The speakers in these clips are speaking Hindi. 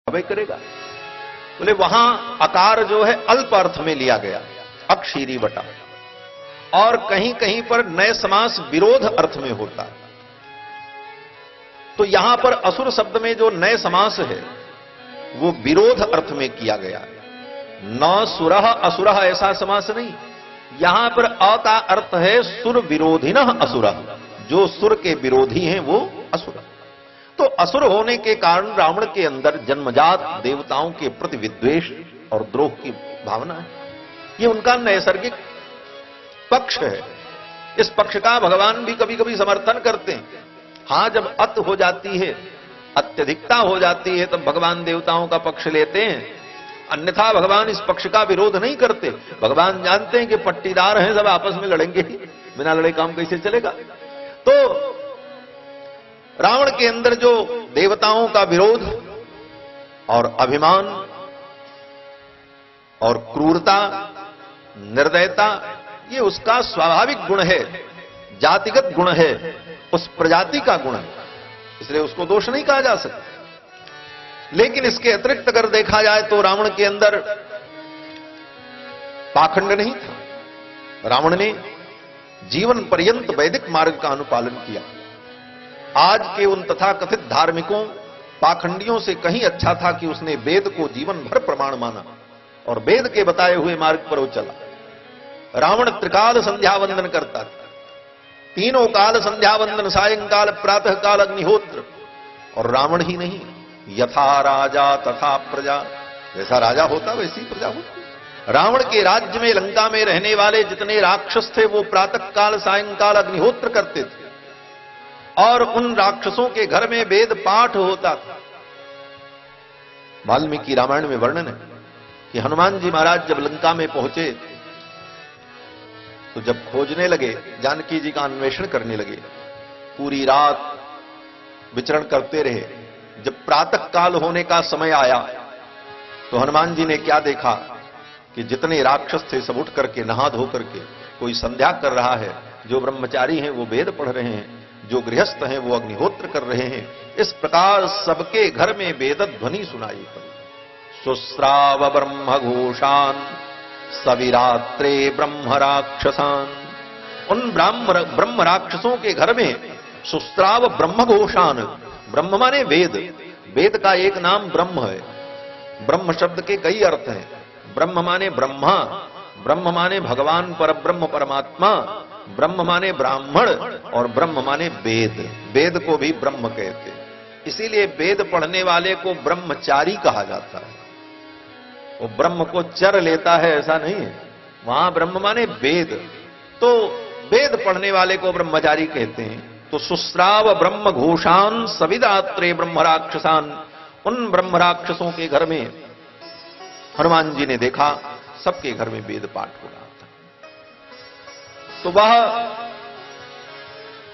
अभय करेगा? बोले वहां अकार जो है अल्प अर्थ में लिया गया, अक्षीरी बटा, और कहीं कहीं पर नए समास विरोध अर्थ में होता। तो यहां पर असुर शब्द में जो नए समास है वो विरोध अर्थ में किया गया है। न सुरह असुरह ऐसा समास नहीं, यहां पर अ का अर्थ है सुर विरोधिनः असुरः, जो सुर के विरोधी हैं वो असुर। तो असुर होने के कारण रावण के अंदर जन्मजात देवताओं के प्रति विद्वेष और द्रोह की भावना है। ये उनका नैसर्गिक पक्ष है। इस पक्ष का भगवान भी कभी कभी समर्थन करते हैं। हां, जब अत हो जाती है, अत्यधिकता हो जाती है, तब भगवान देवताओं का पक्ष लेते हैं, अन्यथा भगवान इस पक्ष का विरोध नहीं करते। भगवान जानते हैं कि पट्टीदार हैं, सब आपस में लड़ेंगे ही, बिना लड़े काम कैसे चलेगा। तो रावण के अंदर जो देवताओं का विरोध और अभिमान और क्रूरता, निर्दयता, ये उसका स्वाभाविक गुण है, जातिगत गुण है, उस प्रजाति का गुण है, इसलिए उसको दोष नहीं कहा जा सकता। लेकिन इसके अतिरिक्त अगर देखा जाए तो रावण के अंदर पाखंड नहीं था। रावण ने जीवन पर्यंत वैदिक मार्ग का अनुपालन किया। आज के उन तथाकथित धार्मिकों, पाखंडियों से कहीं अच्छा था कि उसने वेद को जीवन भर प्रमाण माना और वेद के बताए हुए मार्ग पर वो चला। रावण त्रिकाल संध्या वंदन करता था, तीनों काल संध्या वंदन, सायंकाल, प्रातः काल, अग्निहोत्र। और रावण ही नहीं, यथा राजा तथा प्रजा, जैसा राजा होता वैसी प्रजा होती। रावण के राज्य में, लंका में रहने वाले जितने राक्षस थे वो प्रातः काल, सायंकाल अग्निहोत्र करते थे, और उन राक्षसों के घर में वेद पाठ होता था। वाल्मीकि रामायण में वर्णन है कि हनुमान जी महाराज जब लंका में पहुंचे तो जब खोजने लगे, जानकी जी का अन्वेषण करने लगे, पूरी रात विचरण करते रहे। जब प्रातः काल होने का समय आया तो हनुमान जी ने क्या देखा कि जितने राक्षस थे सब उठ करके नहा धो करके कोई संध्या कर रहा है, जो ब्रह्मचारी हैं वो वेद पढ़ रहे हैं, जो गृहस्थ हैं वो अग्निहोत्र कर रहे हैं। इस प्रकार सबके घर में वेद ध्वनि सुनाई पड़ी। सुस्राव ब्रह्म घोषान सविरात्रे ब्रह्म राक्षसान। उन ब्रह्म राक्षसों के घर में सुस्राव ब्रह्म घोषान, ब्रह्म माने वेद, वेद का एक नाम ब्रह्म है। ब्रह्म शब्द के कई अर्थ हैं। ब्रह्म माने ब्रह्मा, ब्रह्म माने भगवान परब्रह्म परमात्मा, ब्रह्म माने ब्राह्मण, और ब्रह्म माने वेद। वेद को भी ब्रह्म कहते हैं, इसीलिए वेद पढ़ने वाले को ब्रह्मचारी कहा जाता है। वो ब्रह्म को चर लेता है ऐसा नहीं है, वहां ब्रह्म माने वेद। तो वेद पढ़ने वाले को ब्रह्मचारी कहते हैं। तो सुस्राव ब्रह्म घोषान सविदात्रे ब्रह्म राक्षसान। उन ब्रह्म राक्षसों के घर में हनुमान जी ने देखा सबके घर में वेद पाठ हो रहा था। तो वह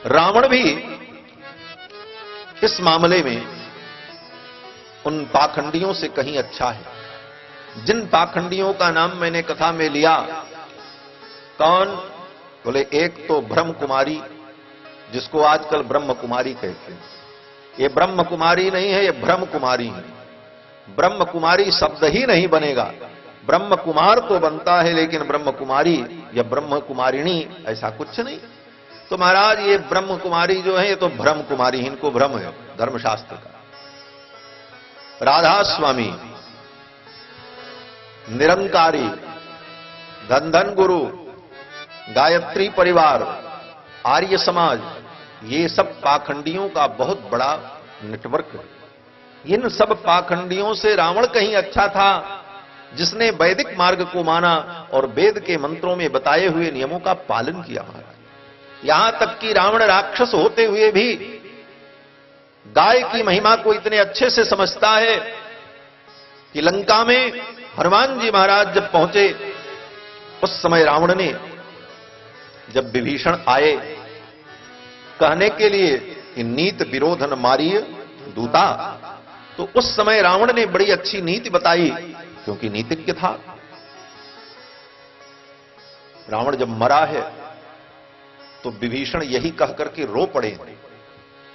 रावण भी इस मामले में उन पाखंडियों से कहीं अच्छा है। जिन पाखंडियों का नाम मैंने कथा में लिया, कौन? बोले एक तो ब्रह्म कुमारी, जिसको आजकल ब्रह्म कुमारी कहते हैं। ये ब्रह्म कुमारी नहीं है, ये ब्रह्म कुमारी है। ब्रह्म कुमारी शब्द ही नहीं बनेगा, ब्रह्म कुमार तो बनता है, लेकिन ब्रह्म कुमारी या ब्रह्म कुमारिणी ऐसा कुछ नहीं। तो महाराज ये ब्रह्म कुमारी जो है ये तो ब्रह्म कुमारी, इनको भ्रम है धर्मशास्त्र का। राधा स्वामी, निरंकारी, धन धन गुरु, गायत्री परिवार, आर्य समाज, ये सब पाखंडियों का बहुत बड़ा नेटवर्क है। इन सब पाखंडियों से रावण कहीं अच्छा था, जिसने वैदिक मार्ग को माना और वेद के मंत्रों में बताए हुए नियमों का पालन किया। महाराज यहां तक कि रावण राक्षस होते हुए भी गाय की महिमा को इतने अच्छे से समझता है कि लंका में हनुमान जी महाराज जब पहुंचे उस समय रावण ने, जब विभीषण आए कहने के लिए कि नीत विरोधन मारिय दूता, तो उस समय रावण ने बड़ी अच्छी नीति बताई, क्योंकि नीतिज्ञ था। रावण जब मरा है तो विभीषण यही कह करके रो पड़े।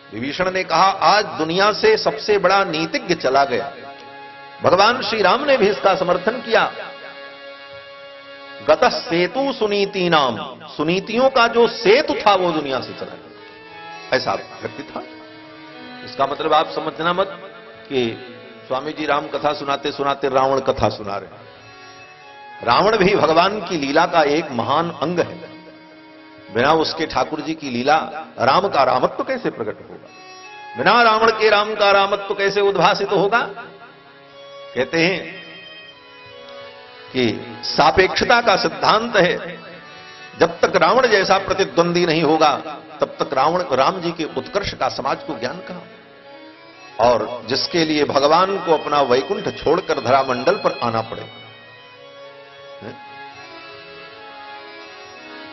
विभीषण ने कहा आज दुनिया से सबसे बड़ा नीतिज्ञ चला गया, भगवान श्री राम ने भी इसका समर्थन किया। गतः सेतु सुनीति नाम, सुनीतियों का जो सेतु था वो दुनिया से चला गया, ऐसा व्यक्ति था। इसका मतलब आप समझना मत कि स्वामी जी राम कथा सुनाते सुनाते रावण कथा सुना रहे। रावण भी भगवान की लीला का एक महान अंग है। बिना उसके ठाकुर जी की लीला, राम का रामत्व कैसे प्रकट होगा? बिना रावण के राम का रामत्व कैसे उद्भासित होगा? कहते हैं कि सापेक्षता का सिद्धांत है, जब तक रावण जैसा प्रतिद्वंदी नहीं होगा तब तक राम जी के उत्कर्ष का समाज को ज्ञान कहां। और जिसके लिए भगवान को अपना वैकुंठ छोड़कर धरामंडल पर आना पड़े,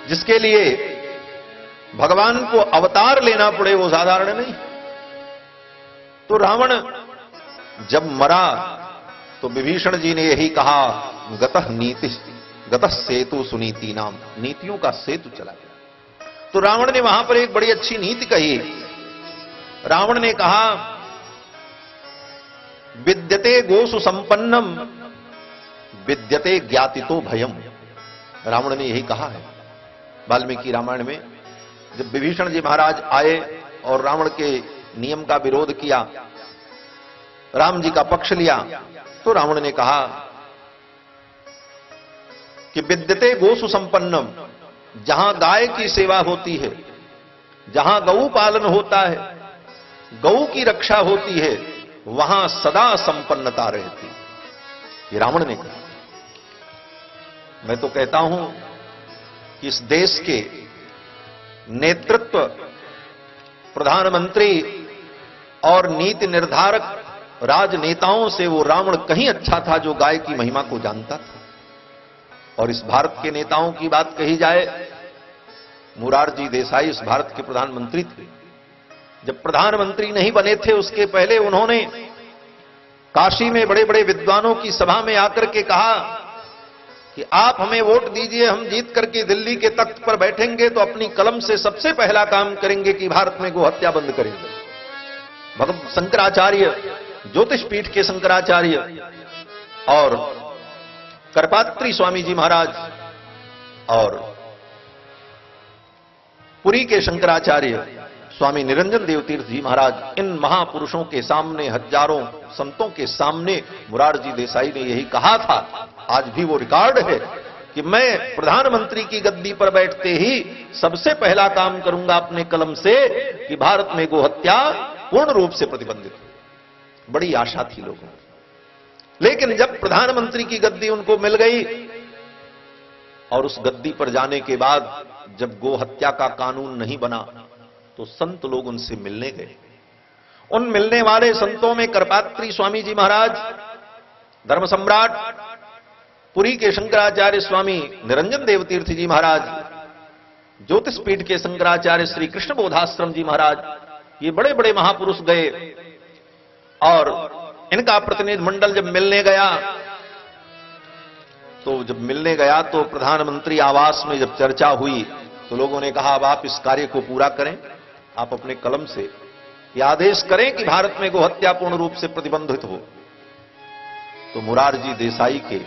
जिसके लिए भगवान को अवतार लेना पड़े, वो साधारण नहीं। तो रावण जब मरा तो विभीषण जी ने यही कहा, गतः सेतु सुनीति नाम, नीतियों का सेतु चला गया। तो रावण ने वहां पर एक बड़ी अच्छी नीति कही। रावण ने कहा, विद्यते गोसु संपन्नम विद्यते ज्ञातितो भयम। रावण ने यही कहा है वाल्मीकि रामायण में। जब विभीषण जी महाराज आए और रावण के नियम का विरोध किया, राम जी का पक्ष लिया, तो रावण ने कहा कि विद्यते गोसु संपन्नम, जहां गाय की सेवा होती है, जहां गौ पालन होता है, गौ की रक्षा होती है, वहां सदा संपन्नता रहती। ये रावण ने कहा। मैं तो कहता हूं कि इस देश के नेतृत्व, प्रधानमंत्री और नीति निर्धारक राजनेताओं से वो रावण कहीं अच्छा था जो गाय की महिमा को जानता था। और इस भारत के नेताओं की बात कही जाए, मोरारजी देसाई इस भारत के प्रधानमंत्री थे। जब प्रधानमंत्री नहीं बने थे उसके पहले उन्होंने काशी में बड़े बड़े विद्वानों की सभा में आकर के कहा कि आप हमें वोट दीजिए, हम जीत करके दिल्ली के तख्त पर बैठेंगे तो अपनी कलम से सबसे पहला काम करेंगे कि भारत में गोहत्या बंद करेंगे। भगवान शंकराचार्य, ज्योतिष पीठ के शंकराचार्य और करपात्री स्वामी जी महाराज और पुरी के शंकराचार्य स्वामी निरंजन देव तीर्थ जी महाराज, इन महापुरुषों के सामने, हजारों संतों के सामने मोरारजी देसाई ने यही कहा था। आज भी वो रिकॉर्ड है कि मैं प्रधानमंत्री की गद्दी पर बैठते ही सबसे पहला काम करूंगा अपने कलम से कि भारत में गोहत्या पूर्ण रूप से प्रतिबंधित हो। बड़ी आशा थी लोगों को। लेकिन जब प्रधानमंत्री की गद्दी उनको मिल गई और उस गद्दी पर जाने के बाद जब गोहत्या का कानून नहीं बना तो संत लोग उनसे मिलने गए। उन मिलने वाले संतों में करपात्री स्वामी जी महाराज, धर्म सम्राट पुरी के शंकराचार्य स्वामी निरंजन देव तीर्थ जी महाराज, ज्योतिष पीठ के शंकराचार्य श्री कृष्ण बोधाश्रम जी महाराज, ये बड़े बड़े महापुरुष गए। और इनका प्रतिनिधि मंडल जब मिलने गया तो प्रधानमंत्री आवास में जब चर्चा हुई तो लोगों ने कहा, अब आप इस कार्य को पूरा करें, आप अपने कलम से ये आदेश करें कि भारत में गोहत्या पूर्ण रूप से प्रतिबंधित हो। तो मोरारजी देसाई के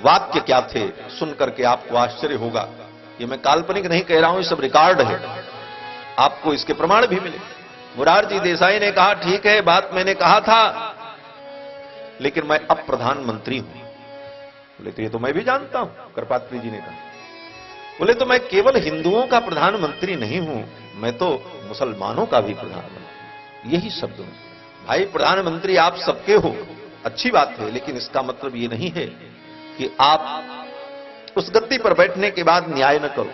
वाक्य क्या थे सुन करके आपको आश्चर्य होगा। ये मैं काल्पनिक नहीं कह रहा हूं, ये सब रिकॉर्ड है, आपको इसके प्रमाण भी मिले। मोरारजी देसाई ने कहा, ठीक है, बात मैंने कहा था, लेकिन मैं अब प्रधानमंत्री हूं। बोले तो ये तो मैं भी जानता हूं, करपात्री जी ने कहा। बोले तो मैं केवल हिंदुओं का प्रधानमंत्री नहीं हूं, मैं तो मुसलमानों का भी प्रधानमंत्री। यही शब्द है भाई, प्रधानमंत्री आप सबके हो, अच्छी बात है, लेकिन इसका मतलब ये नहीं है कि आप उस गद्दी पर बैठने के बाद न्याय न करो।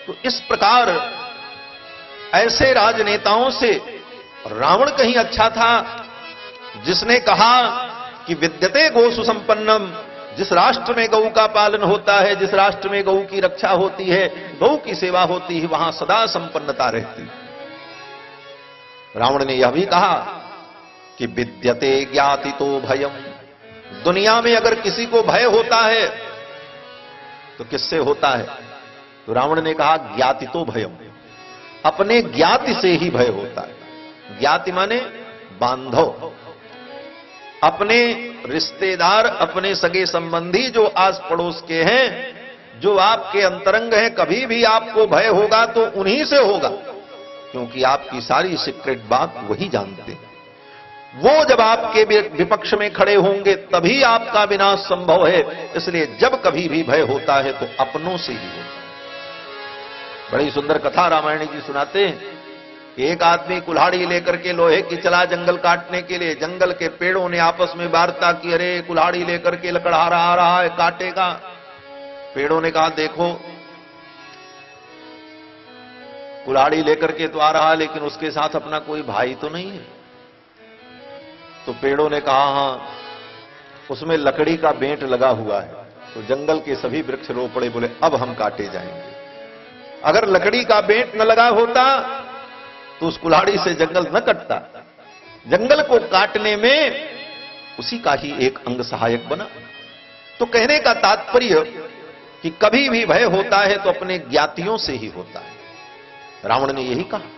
तो इस प्रकार ऐसे राजनेताओं से रावण कहीं अच्छा था जिसने कहा कि विद्यते गोसु संपन्नम, जिस राष्ट्र में गौ का पालन होता है, जिस राष्ट्र में गौ की रक्षा होती है, गौ की सेवा होती है, वहां सदा संपन्नता रहती। रावण ने यह भी कहा कि विद्यते ज्ञातितो भयम, दुनिया में अगर किसी को भय होता है तो किससे होता है? तो रावण ने कहा ज्ञातितो भयम, अपने ज्ञाति से ही भय होता है। ज्ञाति माने बांधव। अपने रिश्तेदार, अपने सगे संबंधी जो आस पड़ोस के हैं, जो आपके अंतरंग हैं, कभी भी आपको भय होगा तो उन्हीं से होगा, क्योंकि आपकी सारी सीक्रेट बात वही जानते हैं। वो जब आपके विपक्ष में खड़े होंगे तभी आपका विनाश संभव है। इसलिए जब कभी भी भय होता है तो अपनों से ही होता है। बड़ी सुंदर कथा रामायण जी सुनाते हैं कि एक आदमी कुल्हाड़ी लेकर के लोहे की चला जंगल काटने के लिए। जंगल के पेड़ों ने आपस में वार्ता की, अरे कुल्हाड़ी लेकर के लकड़हारा आ रहा है, काटेगा। पेड़ों ने कहा, देखो कुल्हाड़ी लेकर के तो आ रहा, लेकिन उसके साथ अपना कोई भाई तो नहीं है। तो पेड़ों ने कहा, हां, उसमें लकड़ी का बेंट लगा हुआ है। तो जंगल के सभी वृक्ष रो पड़े, बोले अब हम काटे जाएंगे। अगर लकड़ी का बेंट न लगा होता तो उस कुल्हाड़ी से जंगल न कटता। जंगल को काटने में उसी का ही एक अंग सहायक बना। तो कहने का तात्पर्य कि कभी भी भय होता है तो अपने ज्ञातियों से ही होता है। रावण ने यही कहा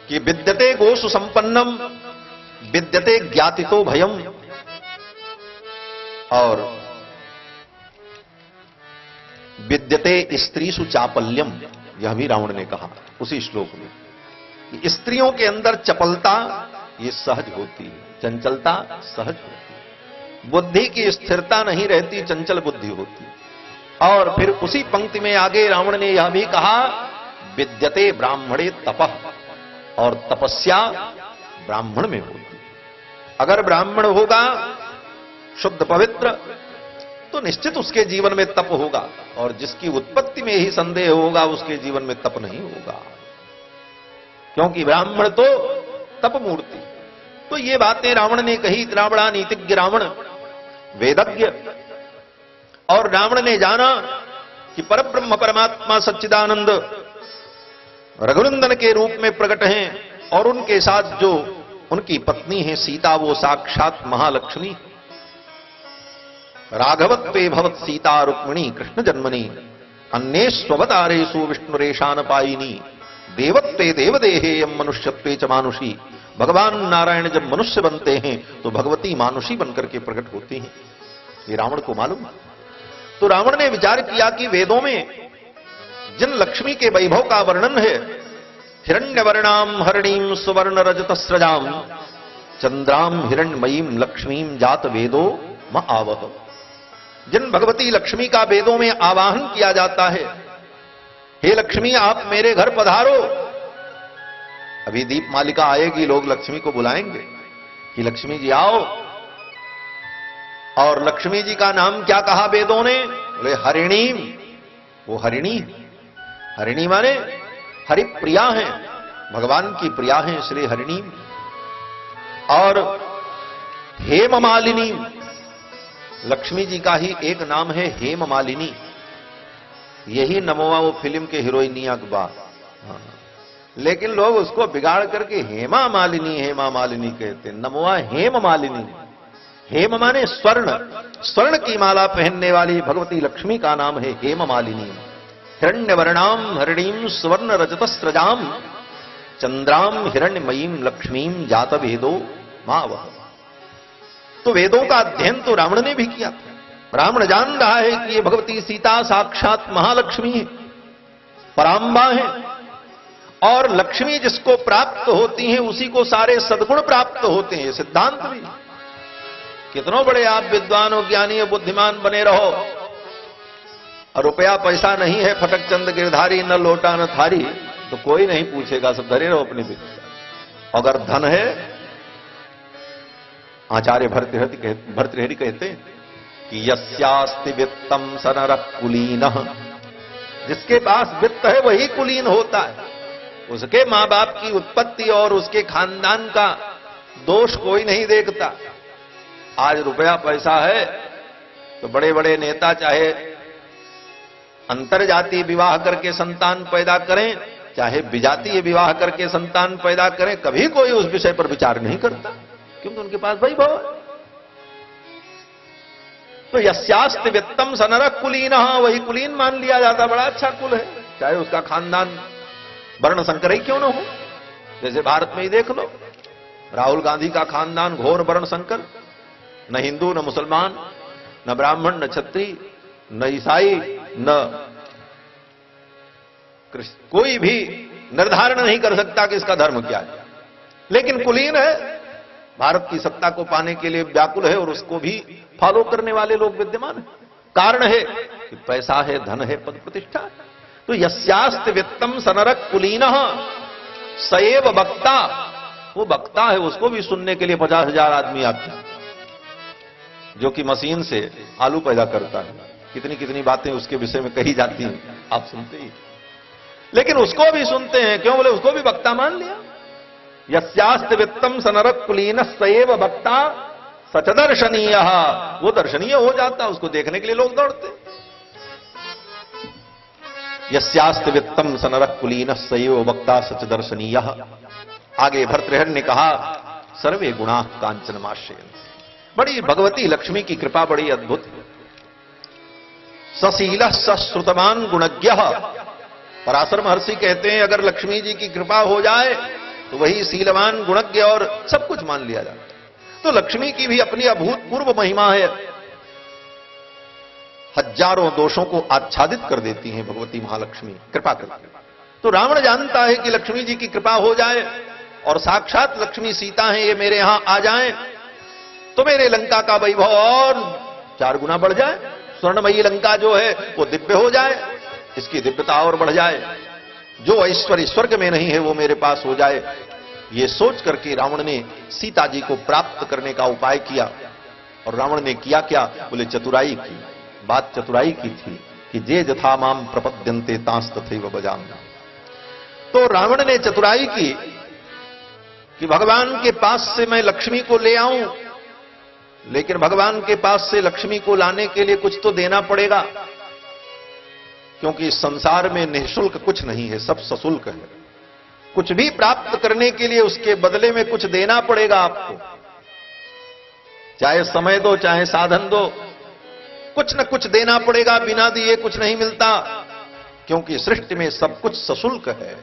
कि विद्यते गोसु संपन्नम विद्यते ज्ञातितो भयम, और विद्यते स्त्रीसु चापल्यम, यह भी रावण ने कहा उसी श्लोक में कि स्त्रियों के अंदर चपलता ये सहज होती है, चंचलता सहज होती है, बुद्धि की स्थिरता नहीं रहती, चंचल बुद्धि होती है। और फिर उसी पंक्ति में आगे रावण ने यह भी कहा, विद्यते ब्राह्मणे तपः, और तपस्या ब्राह्मण में होती। अगर ब्राह्मण होगा शुद्ध पवित्र तो निश्चित उसके जीवन में तप होगा, और जिसकी उत्पत्ति में ही संदेह होगा उसके जीवन में तप नहीं होगा, क्योंकि ब्राह्मण तो तप मूर्ति। तो ये बातें रावण ने कही। इतना बड़ा नीतिज्ञ रावण, वेदज्ञ, और रावण ने जाना कि परब्रह्म परमात्मा सच्चिदानंद रघुनंदन के रूप में प्रकट हैं, और उनके साथ जो उनकी पत्नी है सीता, वो साक्षात महालक्ष्मी। राघवत्वे भवत सीता रुक्मिणी कृष्ण जन्मनि, अन्ये स्ववतारेषु विष्णुरेशान पायिनी, देवत्वे देवदेहे यम मनुष्यत्वे च मानुषी। भगवान नारायण जब मनुष्य बनते हैं तो भगवती मानुषी बनकर के प्रकट होती हैं। ये रावण को मालूम। तो रावण ने विचार किया कि वेदों में जिन लक्ष्मी के वैभव का वर्णन है, हिरण्यवर्णाम हरिणीम सुवर्ण रजतस्रजाम चंद्राम हिरण्यमयीम लक्ष्मीम जात वेदो म आवह, जिन भगवती लक्ष्मी का वेदों में आवाहन किया जाता है, हे लक्ष्मी आप मेरे घर पधारो। अभी दीप मालिका आएगी, लोग लक्ष्मी को बुलाएंगे कि लक्ष्मी जी आओ। और लक्ष्मी जी का नाम क्या कहा वेदों ने? बोले हरिणीम। वो हरिणी, हरिणी माने हरिप्रिया हैं, भगवान की प्रिया हैं श्री हरिणी। और हेममालिनी, लक्ष्मी जी का ही एक नाम है हेममालिनी। यही नमोवा वो फिल्म के हीरोइनिया की बात। लेकिन लोग उसको बिगाड़ करके हेमा मालिनी, हेमा मालिनी कहते हैं। नमोवा हेम मालिनी। हेम माने स्वर्ण, स्वर्ण की माला पहनने वाली भगवती लक्ष्मी का नाम है हेम मालिनी। हिरण्यवर्णाम हरिणीम सुवर्ण रजतस्रजाम चंद्राम हिरण्यमयीम लक्ष्मीम जात वेदो मावह। तो वेदों का अध्ययन तो रावण ने भी किया था। रावण जान रहा है कि ये भगवती सीता साक्षात महालक्ष्मी है, पराम्बा है, और लक्ष्मी जिसको प्राप्त होती हैं उसी को सारे सद्गुण प्राप्त होते हैं। सिद्धांत भी, कितनों बड़े आप विद्वान और ज्ञानी और बुद्धिमान बने रहो, और रुपया पैसा नहीं है, फटक चंद गिरधारी, न लोटा न थारी, तो कोई नहीं पूछेगा, सब धरे रहो अपने विद्या। अगर धन है, आचार्य भर्तृहरि कहते हैं कि यस्यास्ति वित्तम स नरः कुलीनः, जिसके पास वित्त है वही कुलीन होता है। उसके मां बाप की उत्पत्ति और उसके खानदान का दोष कोई नहीं देखता। आज रुपया पैसा है तो बड़े बड़े नेता चाहे अंतरजातीय विवाह करके संतान पैदा करें, चाहे विजातीय विवाह करके संतान पैदा करें, कभी कोई उस विषय पर विचार नहीं करता, क्योंकि उनके पास वैभव है। तो यस्यास्ति वित्तम स नरः कुलीनः, वही कुलीन मान लिया जाता। बड़ा अच्छा कुल है, चाहे उसका खानदान वर्ण संकर ही क्यों न हो। जैसे भारत में ही देख लो, राहुल गांधी का खानदान घोर वर्ण संकर, न हिंदू न मुसलमान, न ब्राह्मण न क्षत्रिय, न ईसाई न कृष्ण, कोई भी निर्धारण नहीं कर सकता कि इसका धर्म क्या है, लेकिन कुलीन है, भारत की सत्ता को पाने के लिए व्याकुल है और उसको भी फॉलो करने वाले लोग विद्यमान हैं। कारण है कि पैसा है, धन है, पद प्रतिष्ठा। तो यस्यास्ति वित्तम सनरक कुलीनः सएव वक्ता, वो वक्ता है, उसको भी सुनने के लिए 50,000 आदमी आते हैं, जो कि मशीन से आलू पैदा करता है। कितनी कितनी बातें उसके विषय में कही जाती हैं, आप सुनते ही, लेकिन उसको भी सुनते हैं। क्यों? बोले उसको भी वक्ता मान लिया। यस्यास्ति वित्तम सनरक कुलीनः सएव वक्ता सच दर्शनीय, वो दर्शनीय हो जाता, उसको देखने के लिए लोग दौड़ते। यस्यास्ति वित्तम सनरक कुलीनः सएव वक्ता सच दर्शनीय। आगे भर्तृहरि ने कहा सर्वे गुणा कांचनमाश्रयन्, बड़ी भगवती लक्ष्मी की कृपा बड़ी अद्भुत। सशीलः सश्रुतवान गुणज्ञ, पराशर महर्षि कहते हैं अगर लक्ष्मी जी की कृपा हो जाए तो वही शीलवान गुणज्ञ और सब कुछ मान लिया जाता। तो लक्ष्मी की भी अपनी अभूतपूर्व महिमा है, हजारों दोषों को आच्छादित कर देती हैं भगवती महालक्ष्मी कृपा करके। तो रावण जानता है कि लक्ष्मी जी की कृपा हो जाए और साक्षात लक्ष्मी सीता हैं ये मेरे यहां आ जाएं तो मेरे लंका का वैभव और 4 गुना बढ़ जाए, स्वर्णमयी लंका जो है वो दिव्य हो जाए, इसकी दिव्यता और बढ़ जाए, जो ऐश्वर्य स्वर्ग में नहीं है वो मेरे पास हो जाए। ये सोच करके रावण ने सीता जी को प्राप्त करने का उपाय किया। और रावण ने किया क्या? बोले चतुराई की। बात चतुराई की थी कि जे जथा माम प्रपद्यन्ते तांस तथैव भजामि। तो रावण ने चतुराई की कि भगवान के पास से मैं लक्ष्मी को ले आऊं, लेकिन भगवान के पास से लक्ष्मी को लाने के लिए कुछ तो देना पड़ेगा, क्योंकि इस संसार में निःशुल्क कुछ नहीं है, सब सशुल्क है। कुछ भी प्राप्त करने के लिए उसके बदले में कुछ देना पड़ेगा आपको, चाहे समय दो चाहे साधन दो, कुछ न कुछ देना पड़ेगा, बिना दिए कुछ नहीं मिलता, क्योंकि सृष्टि में सब कुछ सशुल्क है।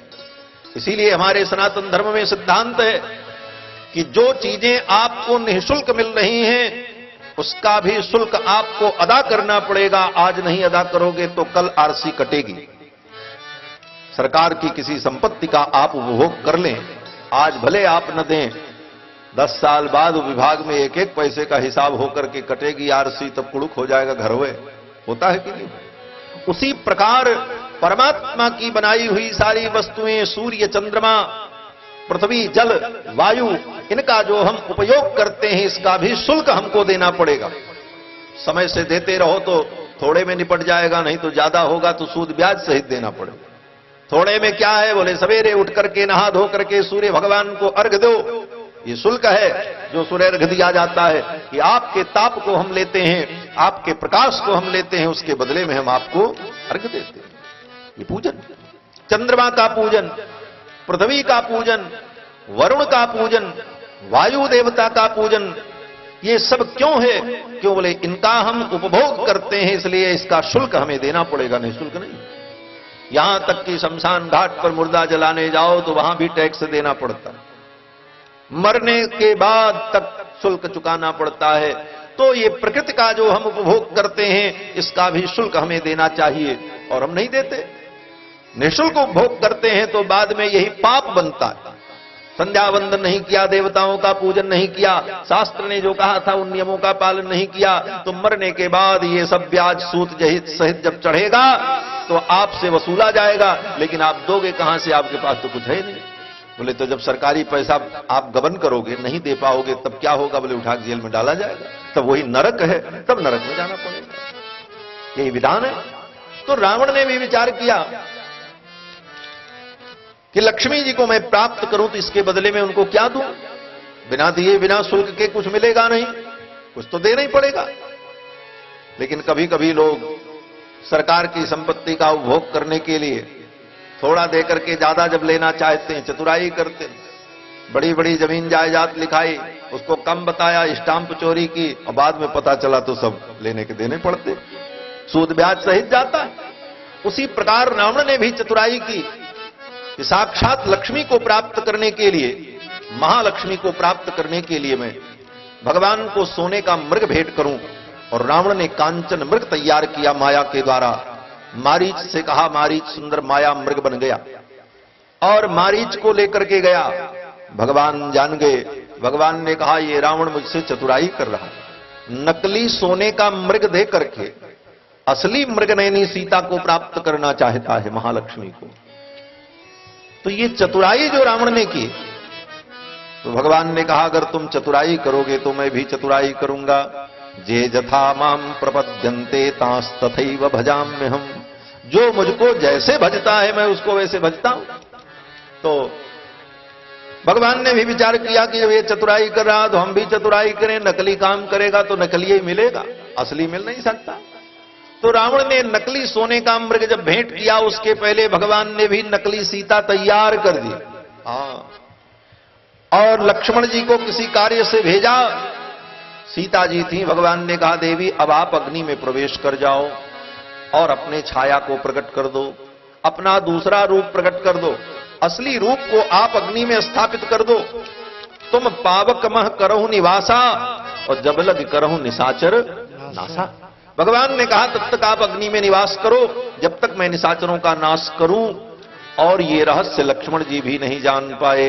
इसीलिए हमारे सनातन धर्म में सिद्धांत है कि जो चीजें आपको निःशुल्क मिल रही हैं उसका भी शुल्क आपको अदा करना पड़ेगा। आज नहीं अदा करोगे तो कल आरसी कटेगी। सरकार की किसी संपत्ति का आप उपभोग कर लें, आज भले आप न दें, 10 साल बाद विभाग में एक एक पैसे का हिसाब होकर के कटेगी आरसी, तब कुड़ुक हो जाएगा घर हुए। होता है कि नहीं? उसी प्रकार परमात्मा की बनाई हुई सारी वस्तुएं, सूर्य चंद्रमा पृथ्वी जल वायु, इनका जो हम उपयोग करते हैं इसका भी शुल्क हमको देना पड़ेगा। समय से देते रहो तो थोड़े में निपट जाएगा, नहीं तो ज्यादा होगा तो सूद ब्याज सहित देना पड़ेगा। थोड़े में क्या है? बोले सवेरे उठ करके नहा धो करके सूर्य भगवान को अर्घ दो, ये शुल्क है जो सूर्य अर्घ दिया जाता है कि आपके ताप को हम लेते हैं, आपके प्रकाश को हम लेते हैं, उसके बदले में हम आपको अर्घ देते हैं। ये पूजन, चंद्रमा का पूजन, पृथ्वी का पूजन, वरुण का पूजन, वायु देवता का पूजन, ये सब क्यों है? क्यों? बोले इनका हम उपभोग करते हैं, इसलिए इसका शुल्क हमें देना पड़ेगा, नहीं शुल्क नहीं। यहां तक कि शमशान घाट पर मुर्दा जलाने जाओ तो वहां भी टैक्स देना पड़ता है, मरने के बाद तक शुल्क चुकाना पड़ता है। तो ये प्रकृति का जो हम उपभोग करते हैं इसका भी शुल्क हमें देना चाहिए, और हम नहीं देते, निःशुल्क उपभोग करते हैं तो बाद में यही पाप बनता है। संध्या वंदन नहीं किया, देवताओं का पूजन नहीं किया, शास्त्र ने जो कहा था उन नियमों का पालन नहीं किया, तो मरने के बाद ये सब ब्याज सूद सहित जब चढ़ेगा तो आपसे वसूला जाएगा, लेकिन आप दोगे कहां से? आपके पास तो कुछ है नहीं। बोले तो जब सरकारी पैसा आप गबन करोगे, नहीं दे पाओगे, तब क्या होगा? बोले उठा के जेल में डाला जाएगा, तब वही नरक है, तब नरक में जाना पड़ेगा। यही विधान है। तो रावण ने भी विचार किया कि लक्ष्मी जी को मैं प्राप्त करूं तो इसके बदले में उनको क्या दूं? बिना दिए बिना शुल्क के कुछ मिलेगा नहीं, कुछ तो देना ही पड़ेगा। लेकिन कभी कभी लोग सरकार की संपत्ति का उपभोग करने के लिए थोड़ा देकर के ज्यादा जब लेना चाहते हैं, चतुराई करते हैं, बड़ी बड़ी जमीन जायदाद लिखाई, उसको कम बताया, स्टाम्प चोरी की, और बाद में पता चला तो सब लेने के देने पड़ते, सूद ब्याज सहित जाता है। उसी प्रकार रावण ने भी चतुराई की कि साक्षात लक्ष्मी को प्राप्त करने के लिए महालक्ष्मी को प्राप्त करने के लिए मैं भगवान को सोने का मृग भेंट करूं। और रावण ने कांचन मृग तैयार किया माया के द्वारा। मारीच से कहा, मारीच सुंदर माया मृग बन गया और मारीच को लेकर के गया। भगवान जान गए। भगवान ने कहा, ये रावण मुझसे चतुराई कर रहा है। नकली सोने का मृग दे करके असली मृगनयनी सीता को प्राप्त करना चाहता है, महालक्ष्मी को। तो ये चतुराई जो रावण ने की, तो भगवान ने कहा, अगर तुम चतुराई करोगे तो मैं भी चतुराई करूंगा। जे जथा माम प्रपद्यन्ते तांस तथैव भजाम्यहम्। जो मुझको जैसे भजता है मैं उसको वैसे भजता हूं। तो भगवान ने भी विचार किया कि जब ये चतुराई कर रहा तो हम भी चतुराई करें। नकली काम करेगा तो नकली ही मिलेगा, असली मिल नहीं सकता। तो रावण ने नकली सोने का मृग जब भेंट किया, उसके पहले भगवान ने भी नकली सीता तैयार कर दी। और लक्ष्मण जी को किसी कार्य से भेजा। सीता जी थी। भगवान ने कहा, देवी अब आप अग्नि में प्रवेश कर जाओ और अपने छाया को प्रकट कर दो, अपना दूसरा रूप प्रकट कर दो, असली रूप को आप अग्नि में स्थापित कर दो। तुम पावक मह करहु निवासा और जब लग करहु निशाचर नासा। भगवान ने कहा, तब तक आप अग्नि में निवास करो जब तक मैं निशाचरों का नाश करूं। और ये रहस्य लक्ष्मण जी भी नहीं जान पाए।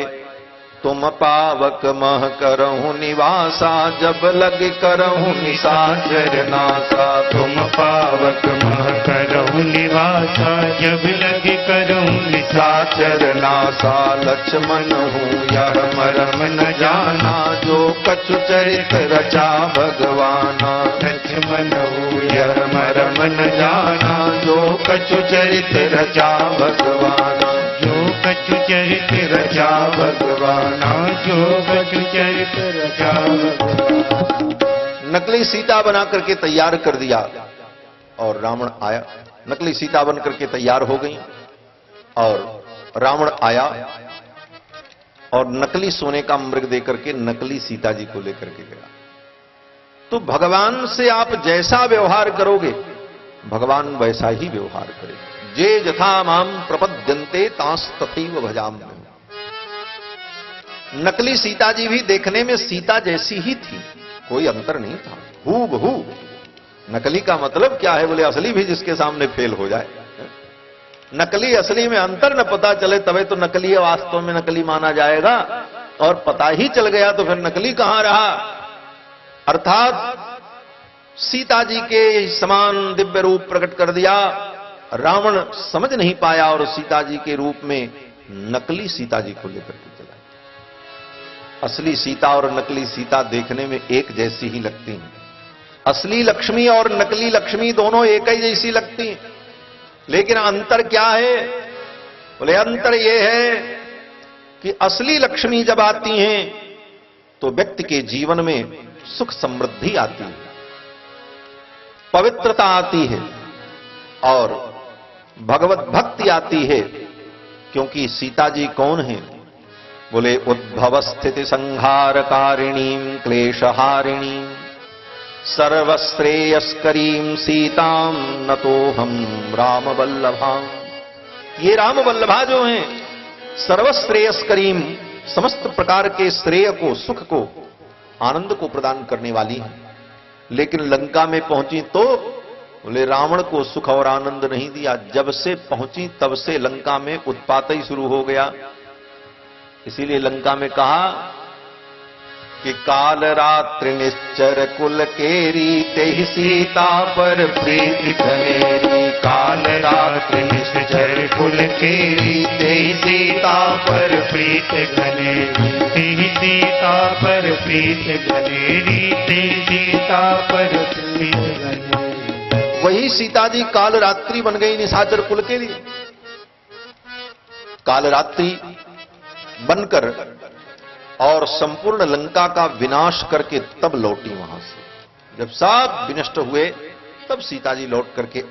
तुम पावक मह करहु निवासा जब लग करहु निशाचर नासा। तुम पावक मह करहु निवासा जब लग करहु निशाचर नासा। लक्ष्मण हूँ यह मरम न जाना जो कछु चरित रचा भगवाना। लक्ष्मण हूँ यह मरम न जाना जो कछु चरित रचा भगवाना। जो कछु चरित रचा भगवाना। जो कछु चरित रचा भगवाना। नकली सीता बना करके तैयार कर दिया और रावण आया। नकली सीता बन करके तैयार हो गई और रावण आया और नकली सोने का मृग देकर के नकली सीता जी को लेकर के गया। तो भगवान से आप जैसा व्यवहार करोगे भगवान वैसा ही व्यवहार करेगा। जे जथा माम प्रपद्यन्ते तांस तथैव भजाम्यहम्। नकली सीता जी भी देखने में सीता जैसी ही थी, कोई अंतर नहीं था, हूबहू। नकली का मतलब क्या है? बोले असली भी जिसके सामने फेल हो जाए। नकली असली में अंतर न पता चले तबे तो नकली वास्तव में नकली माना जाएगा। और पता ही चल गया तो फिर नकली कहां रहा। अर्थात सीता जी के समान दिव्य रूप प्रकट कर दिया। रावण समझ नहीं पाया और सीता जी के रूप में नकली सीता जी को लेकर के चला। असली सीता और नकली सीता देखने में एक जैसी ही लगती हैं। असली लक्ष्मी और नकली लक्ष्मी दोनों एक ही जैसी लगती हैं, लेकिन अंतर क्या है? बोले अंतर यह है कि असली लक्ष्मी जब आती हैं तो व्यक्ति के जीवन में सुख समृद्धि आती है, पवित्रता आती है और भगवत भक्ति आती है। क्योंकि सीता जी कौन है? बोले उद्भव स्थिति संहारकारिणीं क्लेशहारिणीं सर्वश्रेयस्करीं सीतां नतोहम राम वल्लभा। ये राम वल्लभा जो हैं सर्वश्रेयस्करीं, समस्त प्रकार के श्रेय को, सुख को, आनंद को प्रदान करने वाली हैं। लेकिन लंका में पहुंची तो बोले रावण को सुख और आनंद नहीं दिया। जब से पहुंची तब से लंका में उत्पात ही शुरू हो गया। इसीलिए लंका में कहा कि काल रात्रि निश्चर कुल केरी तेहि सीता पर प्रीति घनेरी। काल रात्रि निश्चर कुल केरी तेहि सीता पर प्रीति घनेरी। तेहि सीता पर प्रीति घनेरी। तेहि सीता पर प्रीति घनेरी। वही सीता जी काल रात्रि बन गई निशाचर कुल के लिए। काल रात्रि बनकर और संपूर्ण लंका का विनाश करके तब लौटी वहां से। जब सब विनष्ट हुए तब सीता जी लौट करके